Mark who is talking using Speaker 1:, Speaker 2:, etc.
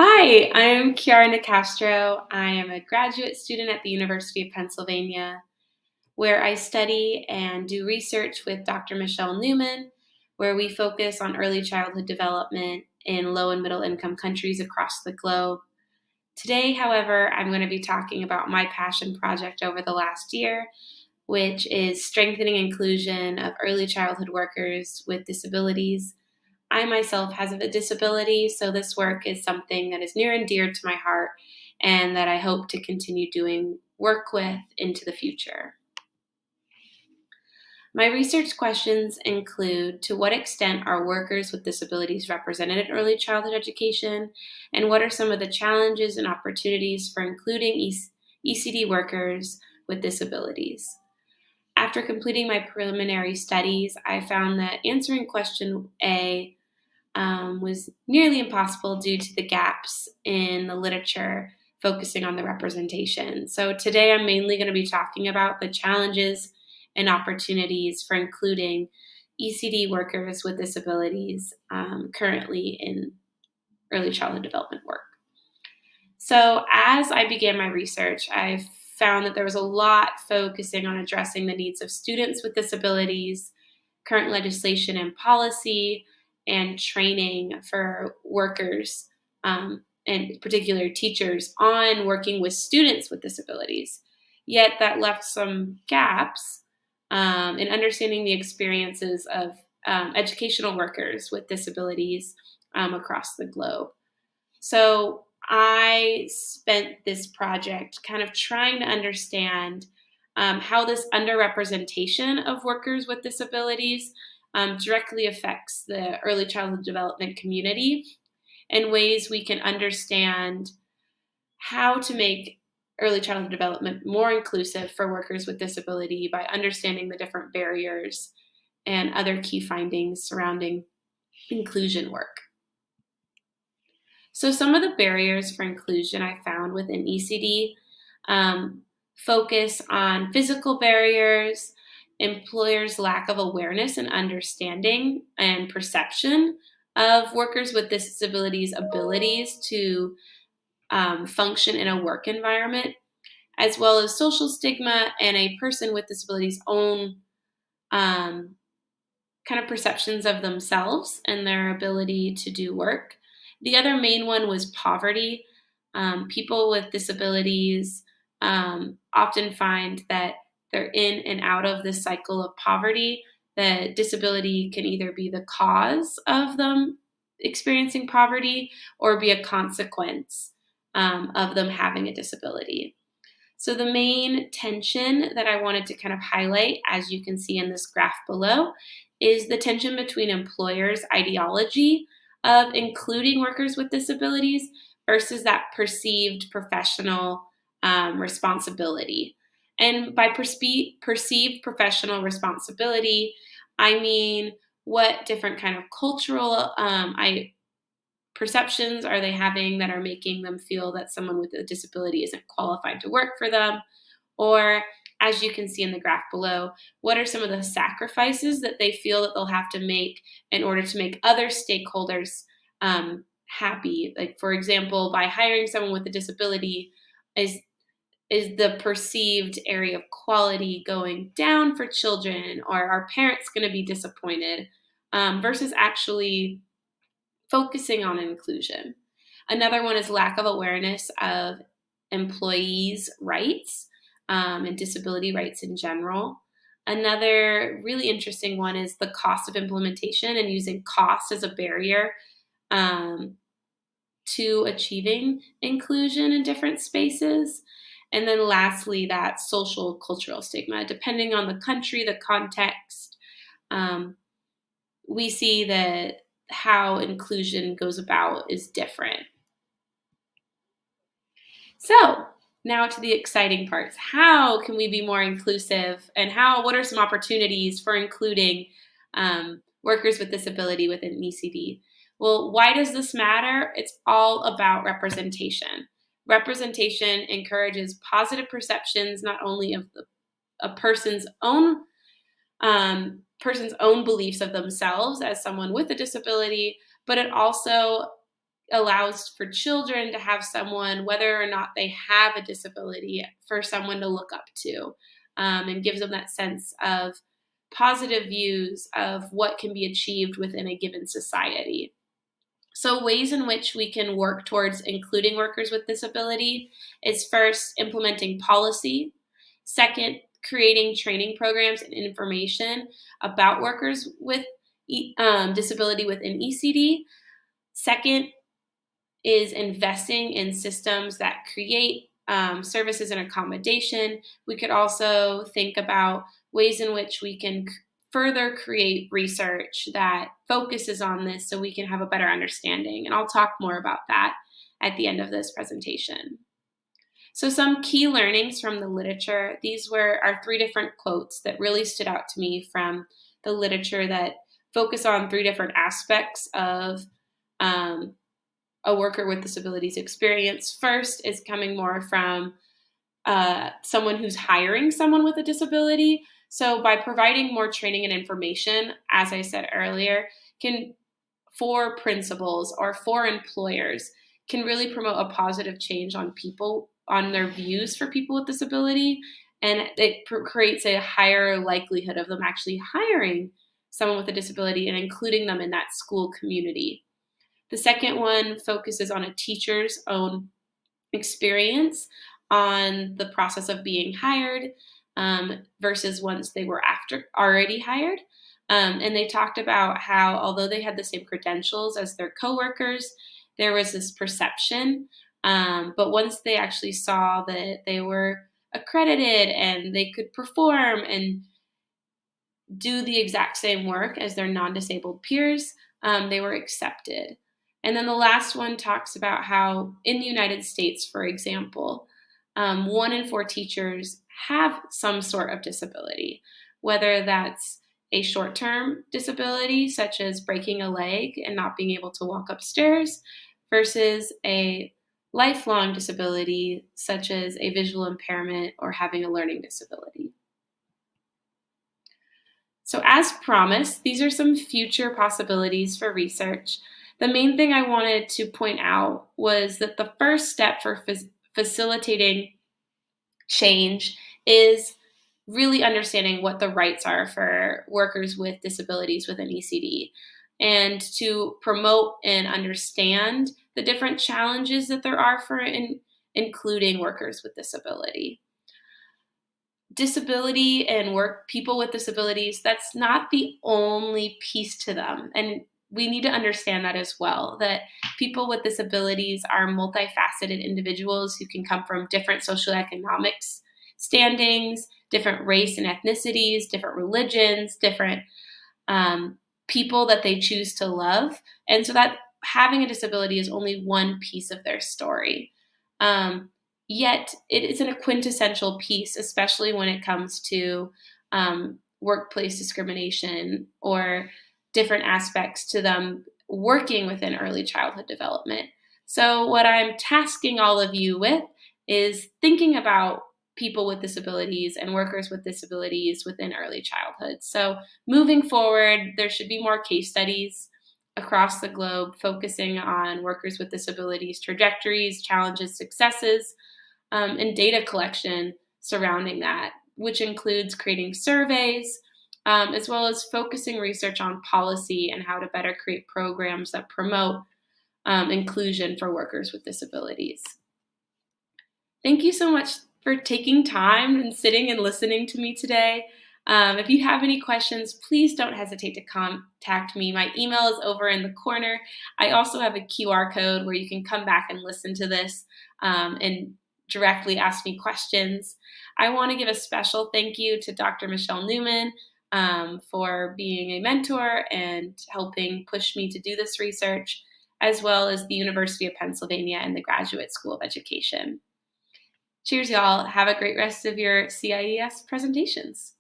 Speaker 1: Hi, I'm Chiara Nicastro. I am a graduate student at the University of Pennsylvania, where I study and do research with Dr. Michelle Newman, where we focus on early childhood development in low and middle income countries across the globe. Today, however, I'm going to be talking about my passion project over the last year, which is strengthening inclusion of early childhood workers with disabilities. I myself have a disability, so this work is something that is near and dear to my heart and that I hope to continue doing work with into the future. My research questions include: to what extent are workers with disabilities represented in early childhood education, and what are some of the challenges and opportunities for including ECD workers with disabilities? After completing my preliminary studies, I found that answering question A was nearly impossible due to the gaps in the literature focusing on the representation. So today I'm mainly going to be talking about the challenges and opportunities for including ECD workers with disabilities currently in early childhood development work. So as I began my research, I found that there was a lot focusing on addressing the needs of students with disabilities, current legislation and policy, and training for workers, and particular teachers on working with students with disabilities. Yet that left some gaps in understanding the experiences of educational workers with disabilities across the globe. So I spent this project kind of trying to understand how this underrepresentation of workers with disabilities directly affects the early childhood development community, and ways we can understand how to make early childhood development more inclusive for workers with disability by understanding the different barriers and other key findings surrounding inclusion work. So some of the barriers for inclusion I found within ECD focus on physical barriers, employers' lack of awareness and understanding and perception of workers with disabilities' abilities to function in a work environment, as well as social stigma and a person with disabilities' own um, kind of perceptions of themselves and their ability to do work. The other main one was poverty. People with disabilities often find that they're in and out of this cycle of poverty. That disability can either be the cause of them experiencing poverty or be a consequence of them having a disability. So the main tension that I wanted to kind of highlight, as you can see in this graph below, is the tension between employers' ideology of including workers with disabilities versus that perceived professional responsibility. And by perceived professional responsibility, I mean what different kind of cultural perceptions are they having that are making them feel that someone with a disability isn't qualified to work for them? Or, as you can see in the graph below, what are some of the sacrifices that they feel that they'll have to make in order to make other stakeholders happy? Like, for example, by hiring someone with a disability, is is the perceived area of quality going down for children, or are parents going to be disappointed? Versus actually focusing on inclusion. Another one is lack of awareness of employees' rights and disability rights in general. Another really interesting one is the cost of implementation and using cost as a barrier um, to achieving inclusion in different spaces. And then lastly, that social cultural stigma. Depending on the country, the context, um, we see that how inclusion goes about is different. So now to the exciting parts. How can we be more inclusive, and what are some opportunities for including workers with disability within ECD? Well, why does this matter? It's all about representation. Representation encourages positive perceptions not only of a person's own beliefs of themselves as someone with a disability, but it also allows for children to have someone, whether or not they have a disability, for someone to look up to, and gives them that sense of positive views of what can be achieved within a given society. So, ways in which we can work towards including workers with disability is first, implementing policy. Second, creating training programs and information about workers with disability within ECD. Second, is investing in systems that create services and accommodation. We could also think about ways in which we can further create research that focuses on this so we can have a better understanding. And I'll talk more about that at the end of this presentation. So some key learnings from the literature, these were our 3 different quotes that really stood out to me from the literature that focus on 3 different aspects of a worker with disabilities experience. First is coming more from someone who's hiring someone with a disability. So by providing more training and information, as I said earlier, for principals or for employers, can really promote a positive change on people, on their views for people with disability, and it creates a higher likelihood of them actually hiring someone with a disability and including them in that school community. The second one focuses on a teacher's own experience on the process of being hired versus once they were already hired. And they talked about how, although they had the same credentials as their coworkers, there was this perception. But once they actually saw that they were accredited and they could perform and do the exact same work as their non-disabled peers, they were accepted. And then the last one talks about how in the United States, for example, 1 in 4 teachers have some sort of disability, whether that's a short-term disability, such as breaking a leg and not being able to walk upstairs, versus a lifelong disability, such as a visual impairment or having a learning disability. So as promised, these are some future possibilities for research. The main thing I wanted to point out was that the first step for facilitating change is really understanding what the rights are for workers with disabilities within ECD, and to promote and understand the different challenges that there are for including workers with disability. Disability and people with disabilities, that's not the only piece to them. And we need to understand that as well, that people with disabilities are multifaceted individuals who can come from different socioeconomic standings, different race and ethnicities, different religions, different people that they choose to love. And so that having a disability is only one piece of their story. Yet it isn't a quintessential piece, especially when it comes to workplace discrimination or different aspects to them working within early childhood development. So what I'm tasking all of you with is thinking about people with disabilities and workers with disabilities within early childhood. So moving forward, there should be more case studies across the globe focusing on workers with disabilities trajectories, challenges, successes, and data collection surrounding that, which includes creating surveys, as well as focusing research on policy and how to better create programs that promote inclusion for workers with disabilities. Thank you so much for taking time and sitting and listening to me today. If you have any questions, please don't hesitate to contact me. My email is over in the corner. I also have a QR code where you can come back and listen to this and directly ask me questions. I want to give a special thank you to Dr. Michelle Newman for being a mentor and helping push me to do this research, as well as the University of Pennsylvania and the Graduate School of Education. Cheers, y'all. Have a great rest of your CIES presentations.